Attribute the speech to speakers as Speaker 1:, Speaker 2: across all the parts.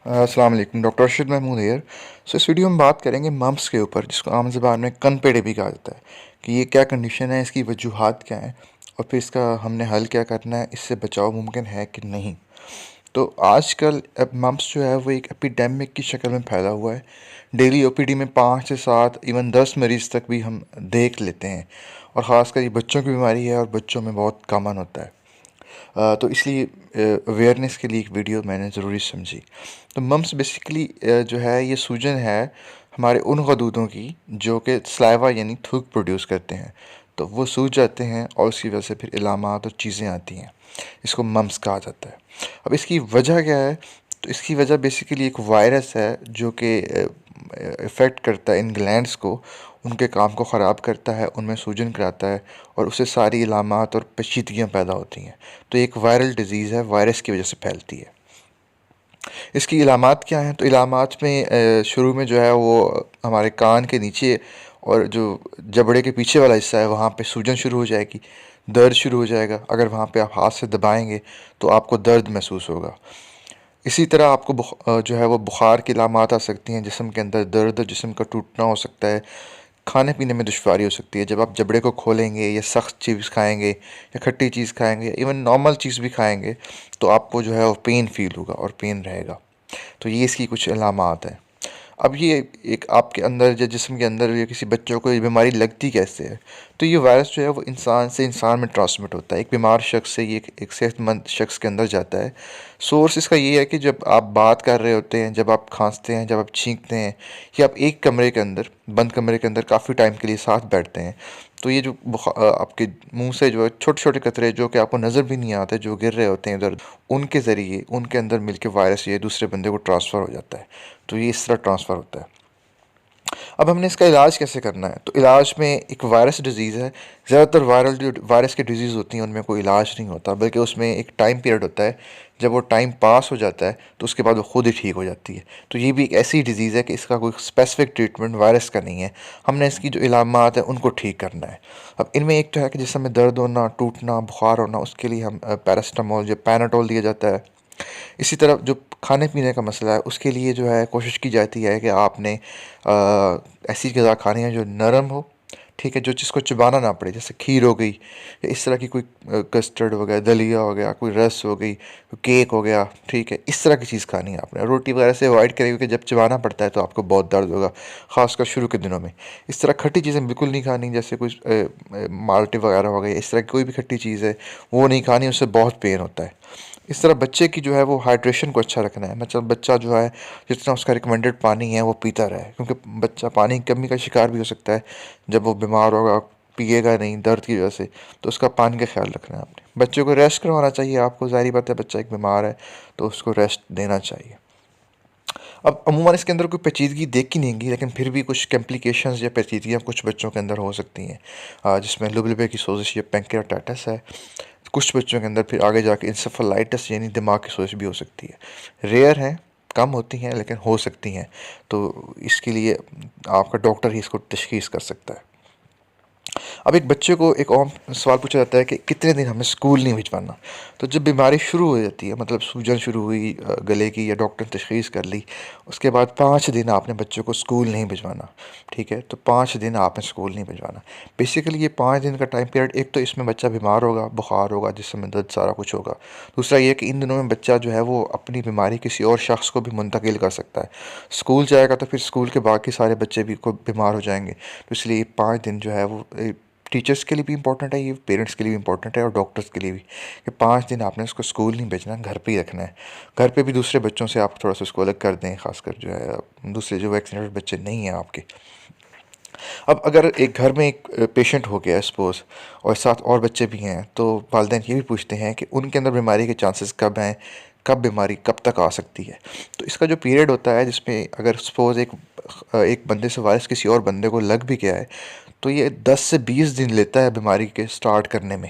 Speaker 1: अस्सलाम वालेकुम, doctor Arshad Mahmood hair. इस वीडियो में बात करेंगे मम्प्स के ऊपर, जिसको आम ज़बान में कनपेड़े भी कहा जाता है, कि ये क्या कंडीशन है, इसकी वजूहात क्या हैं और फिर इसका हमने हल क्या करना है, इससे बचाव मुमकिन है कि नहीं। तो आजकल अब मम्प्स जो है वो एक एपिडेमिक की शक्ल में फैला हुआ है। डेली ओपीडी में 5 से 7 इवन 10 मरीज़ तक भी हम देख लेते हैं, और ख़ासकर ये बच्चों की बीमारी है और बच्चों में बहुत कॉमन होता है। तो इसलिए अवेयरनेस के लिए एक वीडियो मैंने ज़रूरी समझी। तो मम्प्स बेसिकली जो है ये सूजन है हमारे उन गदूदों की जो कि सलाइवा यानी थूक प्रोड्यूस करते हैं। तो वो सूज जाते हैं और उसकी वजह से फिर इलामात और चीज़ें आती हैं। इसको मम्प्स कहा जाता है। अब इसकी वजह क्या है? तो इसकी वजह बेसिकली एक वायरस है जो कि इफ़ेक्ट करता है इन ग्लैंड्स को, उनके काम को ख़राब करता है, उनमें सूजन कराता है और उससे सारी इलामात और पेचीदगियाँ पैदा होती हैं। तो एक वायरल डिज़ीज़ है, वायरस की वजह से फैलती है। इसकी इलामात क्या हैं? तो इलामात में शुरू में जो है वो हमारे कान के नीचे और जो जबड़े के पीछे वाला हिस्सा है वहाँ पे सूजन शुरू हो जाएगी, दर्द शुरू हो जाएगा। अगर वहाँ पे आप हाथ से दबाएंगे तो आपको दर्द महसूस होगा। इसी तरह आपको जो है वो बुखार की इलामात आ सकती हैं, जिस्म के अंदर दर्द, जिस्म का टूटना हो सकता है, खाने पीने में दुश्वारी हो सकती है। जब आप जबड़े को खोलेंगे या सख्त चीज़ खाएंगे या खट्टी चीज़ खाएंगे या इवन नॉर्मल चीज़ भी खाएंगे तो आपको जो है वो पेन फील होगा और पेन रहेगा। तो ये इसकी कुछ अलामात हैं। अब ये एक आपके अंदर या जिस्म के अंदर या किसी बच्चों को ये बीमारी लगती कैसे है? तो ये वायरस जो है वो इंसान से इंसान में ट्रांसमिट होता है। एक बीमार शख्स से ये एक सेहतमंद शख्स के अंदर जाता है। सोर्स इसका ये है कि जब आप बात कर रहे होते हैं, जब आप खांसते हैं, जब आप छींकते हैं, या आप एक कमरे के अंदर, बंद कमरे के अंदर काफ़ी टाइम के लिए साथ बैठते हैं, तो ये जो आपके मुंह से जो है छोटे छोटे कतरे जो कि आपको नज़र भी नहीं आते, जो गिर रहे होते हैं इधर, उनके ज़रिए उनके अंदर मिलके वायरस ये दूसरे बंदे को ट्रांसफ़र हो जाता है। तो ये इस तरह ट्रांसफ़र होता है। अब हमने इसका इलाज कैसे करना है? तो इलाज में एक वायरस डिज़ीज़ है। ज़्यादातर वायरल जो वायरस की डिज़ीज़ होती हैं उनमें कोई इलाज नहीं होता, बल्कि उसमें एक टाइम पीरियड होता है। जब वो टाइम पास हो जाता है तो उसके बाद वो खुद ही ठीक हो जाती है। तो ये भी एक ऐसी डिज़ीज़ है कि इसका कोई स्पेसिफिक ट्रीटमेंट वायरस का नहीं है। हमने इसकी जो इलामात है उनको ठीक करना है। अब इनमें एक तो है कि जिसमें दर्द होना, टूटना, बुखार होना, उसके लिए हम पैरासिटामोल या पैनाडोल दिया जाता है। इसी तरह जो खाने पीने का मसला है उसके लिए जो है कोशिश की जाती है कि आपने ऐसी ग़िज़ा खानी है जो नरम हो, ठीक है, जो जिसको चबाना ना पड़े, जैसे खीर हो गई या इस तरह की कोई कस्टर्ड हो गया, दलिया हो गया, कोई रस हो गई, कोई केक हो गया, ठीक है, इस तरह की चीज़ खानी है आपने। रोटी वगैरह से अवॉइड करेंगे कि जब चबाना पड़ता है तो आपको बहुत दर्द होगा, ख़ासकर शुरू के दिनों में। इस तरह खट्टी चीज़ें बिल्कुल नहीं खानी, जैसे कोई माल्टे वगैरह हो गए, इस तरह की कोई भी खट्टी चीज़ है वो नहीं खानी, उससे बहुत पेन होता है। इस तरह बच्चे की जो है वो हाइड्रेशन को अच्छा रखना है, मतलब बच्चा जो है जितना उसका रिकमेंडेड पानी है वो पीता रहे, क्योंकि बच्चा पानी की कमी का शिकार भी हो सकता है जब वो बीमार होगा, पिएगा नहीं दर्द की वजह से। तो उसका पानी का ख्याल रखना है आपने। बच्चे को रेस्ट करवाना चाहिए आपको, ज़ाहिर बात है बच्चा एक बीमार है तो उसको रेस्ट देना चाहिए। अब अमूमन इसके अंदर कोई पेचीदगी देखी नहीं गई, लेकिन फिर भी कुछ कॉम्प्लिकेशंस या पेचीदगियाँ कुछ बच्चों के अंदर हो सकती हैं, जिसमें लुबलबे की सोजिश या पैंक्रियाटाइटिस है। कुछ बच्चों के अंदर फिर आगे जाके इंसेफेलाइटिस यानी दिमाग की सोजिश भी हो सकती है। रेयर है, कम होती हैं, लेकिन हो सकती हैं। तो इसके लिए आपका डॉक्टर ही इसको तशख़ीस कर सकता है। अब एक बच्चे को एक और सवाल पूछा जाता है कि कितने दिन हमें स्कूल नहीं भिजवाना। तो जब बीमारी शुरू हो जाती है, मतलब सूजन शुरू हुई गले की, या डॉक्टर ने तशख़ीस कर ली, उसके बाद 5 दिन आपने बच्चों को स्कूल नहीं भिजवाना, ठीक है। तो 5 दिन आपने स्कूल नहीं भिजवाना। बेसिकली ये 5 दिन का टाइम पीरियड, एक तो इसमें बच्चा बीमार होगा, बुखार होगा, जिसमें दर्द, सारा कुछ होगा। दूसरा ये कि इन दिनों में बच्चा जो है वो अपनी बीमारी किसी और शख्स को भी मुंतकिल कर सकता है। स्कूल जाएगा तो फिर स्कूल के बाकी सारे बच्चे भी को बीमार हो जाएंगे। तो इसलिए 5 दिन जो है वो टीचर्स के लिए भी इम्पोर्टेंट है, ये पेरेंट्स के लिए भी इम्पोर्टेंट है और डॉक्टर्स के लिए भी, कि 5 दिन आपने उसको स्कूल नहीं भेजना, घर पे ही रखना है। घर पे भी दूसरे बच्चों से आप थोड़ा सा उसको अलग कर दें, खासकर जो है दूसरे जो वैक्सीनेटेड बच्चे नहीं हैं आपके। अब अगर एक घर में एक पेशेंट हो गया सपोज़, और साथ और बच्चे भी हैं, तो वालिदैन ये भी पूछते हैं कि उनके अंदर बीमारी के चांसेस कब हैं, कब बीमारी कब तक आ सकती है। तो इसका जो पीरियड होता है, जिसमें अगर सपोज़ एक बंदे से वायरस किसी और बंदे को लग भी गया है, तो ये 10 से 20 दिन लेता है बीमारी के स्टार्ट करने में।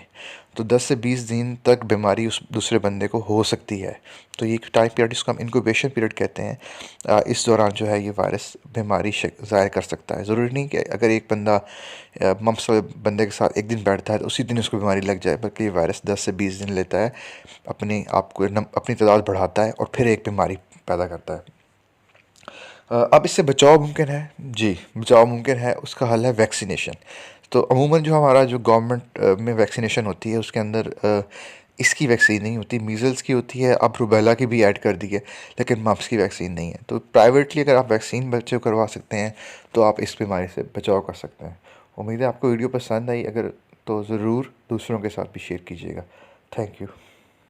Speaker 1: तो 10 से 20 दिन तक बीमारी उस दूसरे बंदे को हो सकती है। तो ये टाइम पीरियड, इसको हम इंक्यूबेशन पीरियड कहते हैं। इस दौरान जो है ये वायरस बीमारी ज़ाहिर कर सकता है। ज़रूरी नहीं कि अगर एक बंदा मम्प्स वाले बंदे के साथ एक दिन बैठता है तो उसी दिन उसको बीमारी लग जाए, बल्कि ये वायरस 10 से 20 दिन लेता है, अपनी तादाद बढ़ाता है और फिर एक बीमारी पैदा करता है। अब इससे बचाव मुमकिन है? जी, बचाव मुमकिन है। उसका हल है वैक्सीनेशन। तो अमूमन जो हमारा जो गवर्नमेंट में वैक्सीनेशन होती है उसके अंदर इसकी वैक्सीन नहीं होती, मीज़ल्स की होती है, अब रूबेला की भी ऐड कर दी है, लेकिन मम्प्स की वैक्सीन नहीं है। तो प्राइवेटली अगर आप वैक्सीन बच्चे को करवा सकते हैं तो आप इस बीमारी से बचाव कर सकते हैं। उम्मीद है आपको वीडियो पसंद आई, अगर तो ज़रूर दूसरों के साथ भी शेयर कीजिएगा। Thank you.